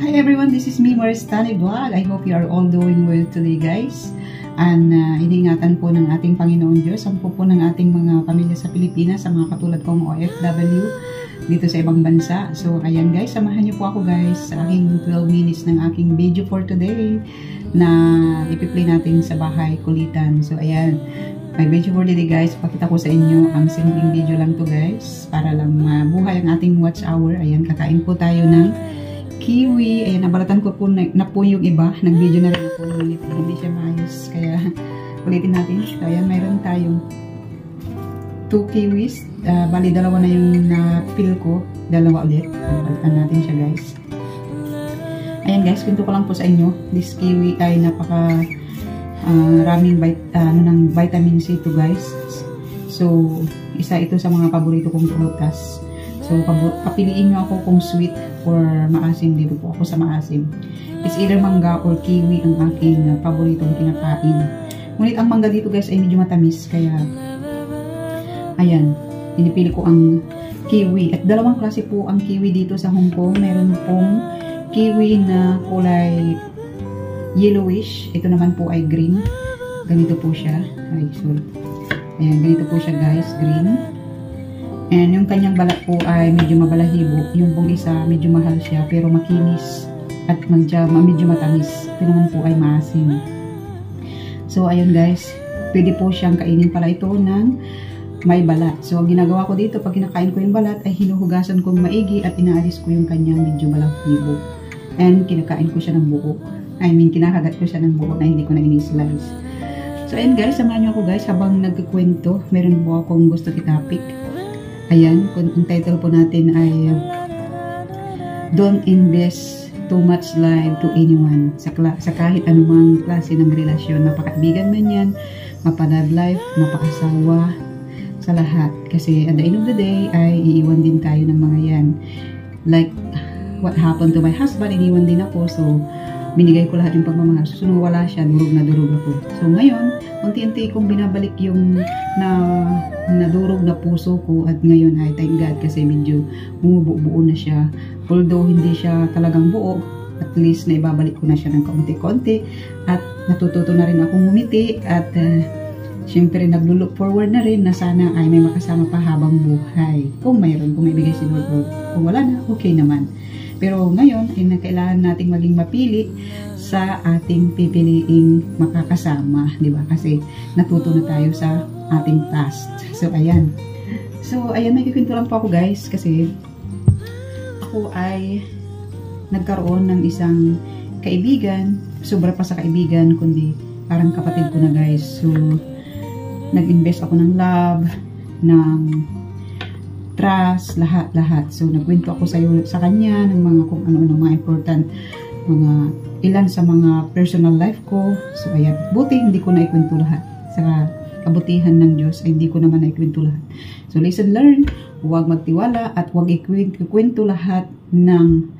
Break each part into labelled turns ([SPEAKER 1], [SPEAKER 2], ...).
[SPEAKER 1] Hi everyone, this is me, Maristani Vlog. I hope you are all doing well today, guys. And iningatan po ng ating Panginoon Diyos ang po ng ating mga pamilya sa Pilipinas, sa mga katulad kong OFW dito sa ibang bansa. So ayan guys, samahan niyo po ako guys sa aking 12 minutes ng aking video for today na ipi-play natin sa bahay kulitan. So ayan, may video for today guys. Pakita ko sa inyo ang simpleng video lang to guys para lang mabuhay ang ating watch hour. Ayan, kakain po tayo ng kiwi. Ayan, nabalatan ko po na po yung iba. Nag-video na rin po. Hindi siya maayos. Kaya, ulitin natin. So, ayan, mayroon tayong 2 kiwis. Bali, dalawa na yung na-fill ko. Dalawa ulit. Balatan natin siya, guys. Ayan, guys. Kwento ko lang po sa inyo. This kiwi ay napaka raming ng vitamin C to guys. So, isa ito sa mga paborito kong prutas. So, papiliin nyo ako kung sweet or maasim. Dito po ako sa maasim. It's either mangga or kiwi ang aking paboritong kinakain. Ngunit ang mangga dito guys ay medyo matamis. Kaya, ayan, pinipili ko ang kiwi. At dalawang klase po ang kiwi dito sa Hong Kong. Meron pong kiwi na kulay yellowish. Ito naman po ay green. Ganito po siya. Ay, sorry. Ayan, ganito po siya guys, green. And yung kanyang balat po ay medyo mabalahibo. Yung pong isa, medyo mahal siya, pero makinis. At medyo matamis. Ito naman po ay maasim. So, ayun guys. Pwede po siyang kainin pala ito ng may balat. So, ang ginagawa ko dito, pag kinakain ko yung balat, ay hinuhugasan kong maigi at inaalis ko yung kanyang medyo balahibo. And kinakain ko siya ng buo. I mean, kinakagat ko siya ng buo na hindi ko na ini-slice. So, ayun guys. Samahan niyo ako guys habang nagkikwento. Meron po akong gusto i-topic. Ayan, ang title po natin ay Don't Invest Too Much Life to Anyone. Sa kahit anumang klase ng relasyon, mapakaibigan man yan, mapa-love life, mapa-asawa, sa lahat. Kasi at the end of the day, ay iiwan din tayo ng mga yan. Like, what happened to my husband, iniwan din ako. So, binigay ko lahat yung pagmamahal. So, wala siya, durog na durog ako. So, ngayon, unti-unti kong binabalik yung nadurog na puso ko at ngayon ay thank God kasi medyo bumubuo na siya. Although hindi siya talagang buo, at least na ibabalik ko na siya ng kaunti-kaunti at natututo na rin akong ngumiti at syempre naglo-look forward na rin na sana ay may makasama pa habang buhay. Kung mayroon, kung may bigay si Lord. Kung wala na, okay naman. Pero ngayon, ay kailangan nating maging mapili sa ating pipiliing makakasama, di ba? Kasi natuto na tayo sa ating past. So, ayan. So, ayan, may kikwento lang po ako guys kasi ako ay nagkaroon ng isang kaibigan, sobra pa sa kaibigan, kundi parang kapatid ko na guys. So, nag-invest ako ng love, ng trust, lahat-lahat. So, nagkwento ako sa kanya ng mga kung ano-ano mga important, mga ilan sa mga personal life ko. So, ayan. Buti, hindi ko naikwento lahat. Sa kabutihan ng Diyos, ay hindi ko naman naikwento lahat. So, lesson learned, huwag magtiwala at huwag ikwento lahat ng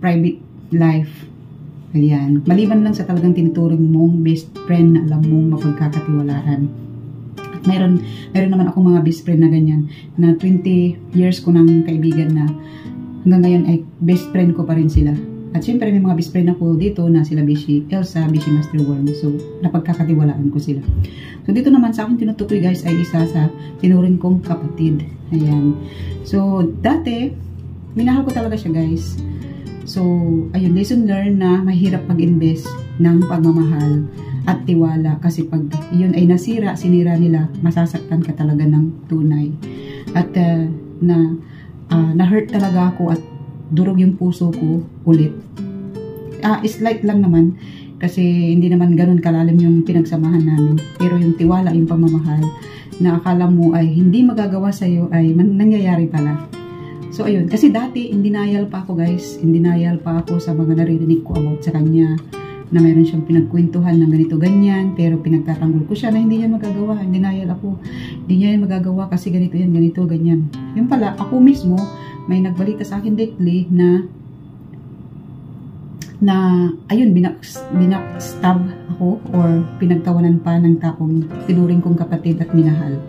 [SPEAKER 1] private life. Ayan. Maliban lang sa talagang tinuturing mong best friend na alam mong mapagkakatiwalaan. Meron naman akong mga best friend na ganyan, na 20 years ko ng kaibigan na hanggang ngayon ay best friend ko pa rin sila. At syempre may mga best friend ako dito na sila Bishi Elsa, Bishi Master Worm. So, napagkakatiwalaan ko sila. So, dito naman sa akin tinutukoy guys ay isa sa tinuring kong kapatid. Ayan. So, dati, minahal ko talaga siya guys. So, ayun, lesson learned na mahirap mag-invest ng pagmamahal at tiwala kasi pag yun ay sinira nila, masasaktan ka talaga ng tunay. At na-hurt talaga ako at durog yung puso ko ulit. Slight lang naman kasi hindi naman ganun kalalim yung pinagsamahan namin. Pero yung tiwala, yung pagmamahal na akala mo ay hindi magagawa sa'yo ay nangyayari pala. So, ayun. Kasi dati, in denial pa ako guys. In denial pa ako sa mga naririnig ko about sa kanya. Na mayroon siyang pinagkwentuhan ng ganito ganyan, pero pinagtatanggol ko siya na hindi niya magagawa. In denial ako. Hindi niya yan magagawa kasi ganito yan, ganito, ganyan. Yun pala, ako mismo, may nagbalita sa akin lately na ayun, binak-stab ako or pinagtawanan pa ng taong tinuring kong kapatid at minahal.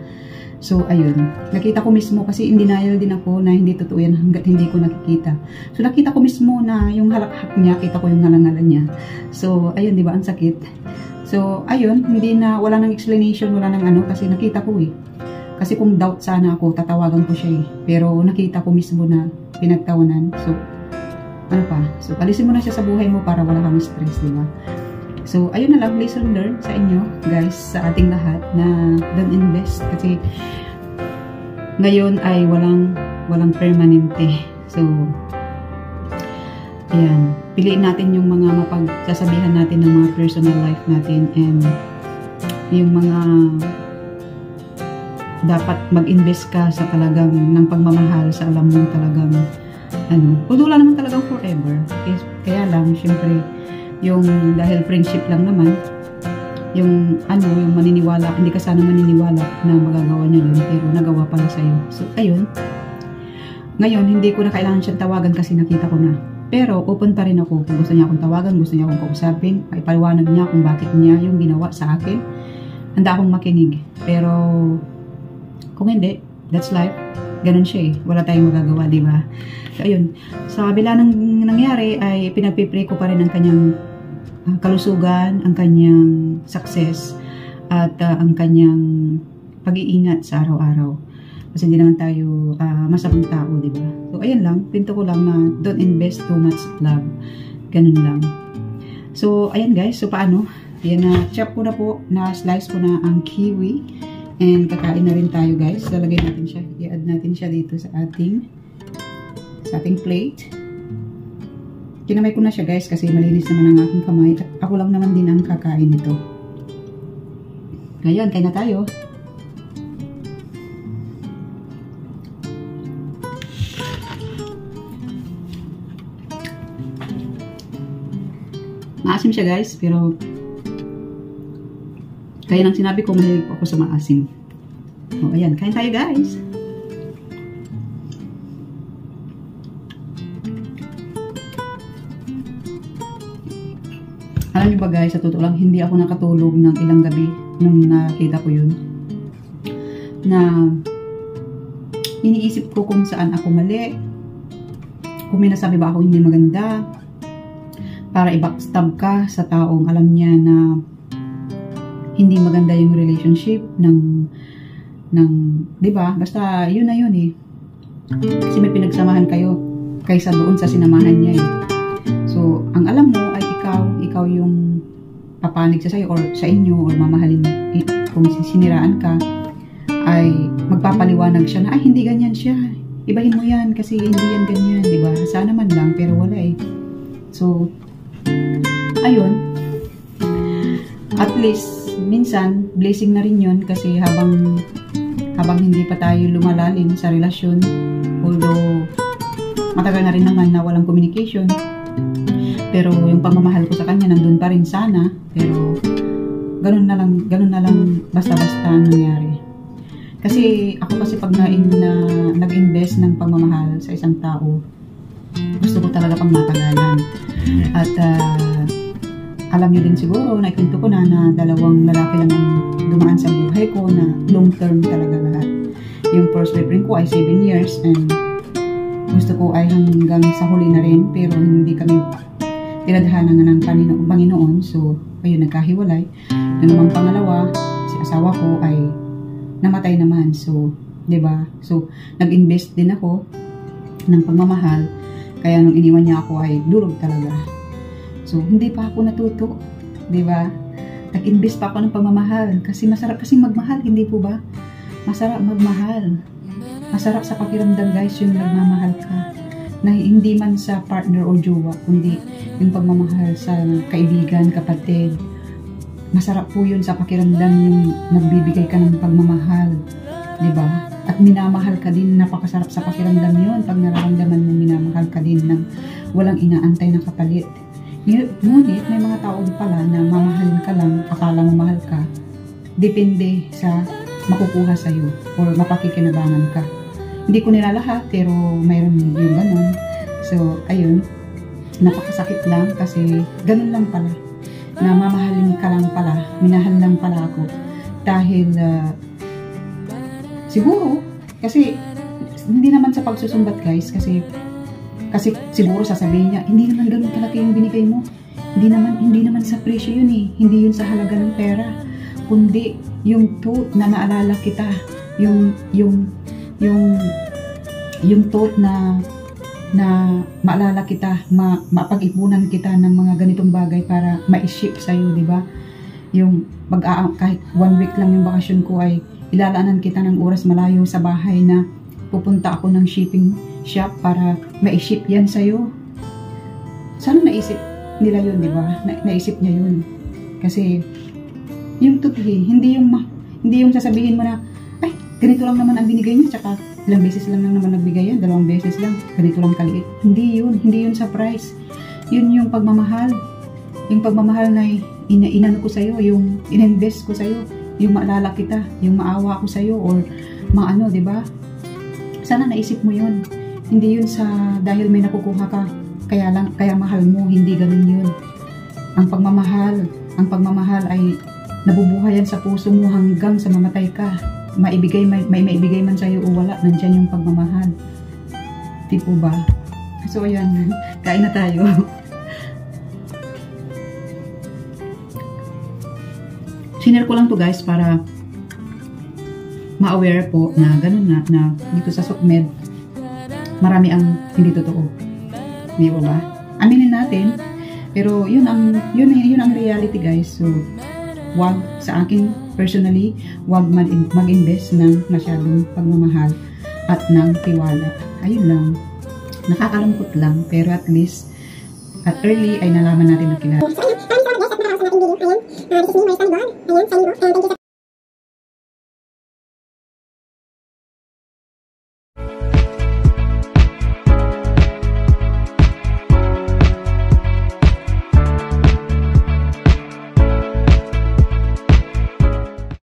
[SPEAKER 1] So, ayun. Nakita ko mismo kasi in denial din ako na hindi totoo yan hanggat hindi ko nakikita. So, nakita ko mismo na yung halakhak niya, kita ko yung ngalangalan niya. So, ayun, di ba? Ang sakit. So, ayun, wala nang explanation, wala nang ano, kasi nakita ko eh. Kasi kung doubt sana ako, tatawagan ko siya eh. Pero nakita ko mismo na pinagtawanan. So, ano pa? So, alisin mo na siya sa buhay mo para wala kang stress, di ba? So, ayun na lang, lesson learned sa inyo, guys, sa ating lahat na don't invest kasi ngayon ay walang permanente. So, ayan, piliin natin yung mga mapagsasabihan natin ng mga personal life natin and yung mga dapat mag-invest ka sa talagang ng pagmamahal sa alam mong talagang ano, wala naman talagang forever. Kaya lang, syempre, yung dahil friendship lang naman, yung maniniwala, hindi ka sana maniniwala na magagawa niya yun, pero nagawa pala sa'yo. So, ayun. Ngayon, hindi ko na kailangan siyang tawagan kasi nakita ko na. Pero, open pa rin ako. Kung gusto niya akong tawagan, gusto niya akong kausapin, ipaliwanag niya kung bakit niya yung ginawa sa akin. Handa akong makinig. Pero, kung hindi, that's life. Ganun siya eh. Wala tayong magagawa, di ba? So, ayun. Sa kabila ng nangyari, ay pinagpipray ko pa rin ang kanyang kalusugan, ang kanyang success, at ang kanyang pag-iingat sa araw-araw. Kasi hindi naman tayo masamang tao, di ba? So, ayan lang. Pinto ko lang na don't invest too much love. Ganun lang. So, ayan guys. So, paano? Ayan na, chop ko na po, na-slice ko na ang kiwi. And kakain na rin tayo guys. Lalagay natin siya. I-add natin siya dito sa ating plate. Kinamay ko na siya guys kasi malinis naman ang aking kamay. At ako lang naman din ang kakain nito. Ngayon, kain na tayo. Maasim siya guys, pero kaya nang sinabi ko, mahilig po ako sa maasim. O, ayan, kain tayo guys. Alam niyo ba guys, sa totoo lang, hindi ako nakatulog ng ilang gabi nung nakita ko yun. Na iniisip ko kung saan ako mali. Kung may nasabi ba ako hindi maganda. Para i-backstab ka sa taong alam niya na hindi maganda yung relationship ng 'di ba? Basta yun na yun eh. Kasi may pinagsamahan kayo kaysa doon sa sinamahan niya eh. So, ang alam mo ay ikaw yung papanig sa sayo or sa inyo or mamahalin kung siniraan ka ay magpapaliwanag siya na ay hindi ganyan siya. Ibahin mo yan kasi hindi yan ganyan, 'di ba? Sana man lang pero wala eh. So, ayun. At least minsan blessing na rin yun kasi habang hindi pa tayo lumalalim sa relasyon, although matagal na rin naman na walang communication, pero yung pagmamahal ko sa kanya nandun pa rin sana, pero ganun na lang basta-basta nangyari. Kasi ako pag nag-invest ng pagmamahal sa isang tao, gusto ko talaga pang matagalan. At alam niyo din siguro, naikwento ko na dalawang lalaki lang ang dumaan sa buhay ko na long term talaga lahat. Yung first boyfriend ko ay 7 years and gusto ko ay hanggang sa huli na rin, pero hindi kami tinadhanan ng Panginoon. So, ayun, nagkahiwalay. Yung namang pangalawa, si asawa ko ay namatay naman. So, 'di ba? So, nag-invest din ako ng pagmamahal. Kaya nung iniwan niya ako ay durog talaga. So, hindi pa ako natuto, 'di ba? Nag-invest pa ako ng pagmamahal kasi masarap kasing magmahal, hindi po ba? Masarap magmahal. Masarap sa pakiramdam, guys, yung nagmamahal ka. Na hindi man sa partner o jowa, kundi yung pagmamahal sa kaibigan, kapatid. Masarap po yun sa pakiramdam yung nagbibigay ka ng pagmamahal, 'di ba? At minamahal ka din, napakasarap sa pakiramdam yun pag nararamdaman mo minamahal ka din ng walang inaantay na kapalit. Ngunit may mga tao pala na mamahalin ka lang, akala mo mahal ka, depende sa makukuha sa'yo or mapakikinabangan ka. Hindi ko nilalahat, pero mayroon yung ganun. So, ayun, napakasakit lang kasi ganun lang pala, na mamahalin ka lang pala, minahal lang pala ako dahil Siguro, kasi hindi naman sa pagsusumbat guys, kasi siguro sasabihin niya, hindi naman ganun kalaki yung binigay mo. Hindi naman sa presyo yun eh. Hindi yun sa halaga ng pera. Kundi yung thought na naalala kita. Yung thought na maalala kita, mapag-ipunan kita ng mga ganitong bagay para ma-ship sa'yo, di ba? Yung kahit 1 week lang yung bakasyon ko ay ilalaanan kita ng oras malayo sa bahay na pupunta ako ng shipping shop para ma-ship yan sa'yo. Sana naisip nila yun, di ba? Naisip niya yun. Kasi yung tutuhi, hindi yung sasabihin mo na, ay, ganito lang naman ang binigay niya, tsaka ilang beses lang naman nagbigay yan, 2 beses lang, ganito lang kaliit. Hindi yun sa price. Yun yung pagmamahal. Yung pagmamahal na inano ko sa'yo, yung ininvest ko sa'yo, yung maalala kita, yung maawa ko sa'yo, or maano, di ba? Sana naisip mo yun. Hindi yun sa dahil may nakukuha ka, kaya mahal mo, hindi ganun yun. Ang pagmamahal ay nabubuhayan sa puso mo hanggang sa mamatay ka. May maibigay man sa'yo o wala, nandyan yung pagmamahal. Di po ba? So, ayan. Kain na tayo. Sinare ko lang to guys para ma-aware po na ganun na dito sa SOCMED marami ang hindi totoo. Di ba? Aminin natin. Pero yun ang reality guys. So, wag sa akin personally, wag mag-invest ng masyadong pagmamahal at ng tiwala. Ayun lang. Nakakalungkot lang, pero at least at early ay nalaman natin na kilala.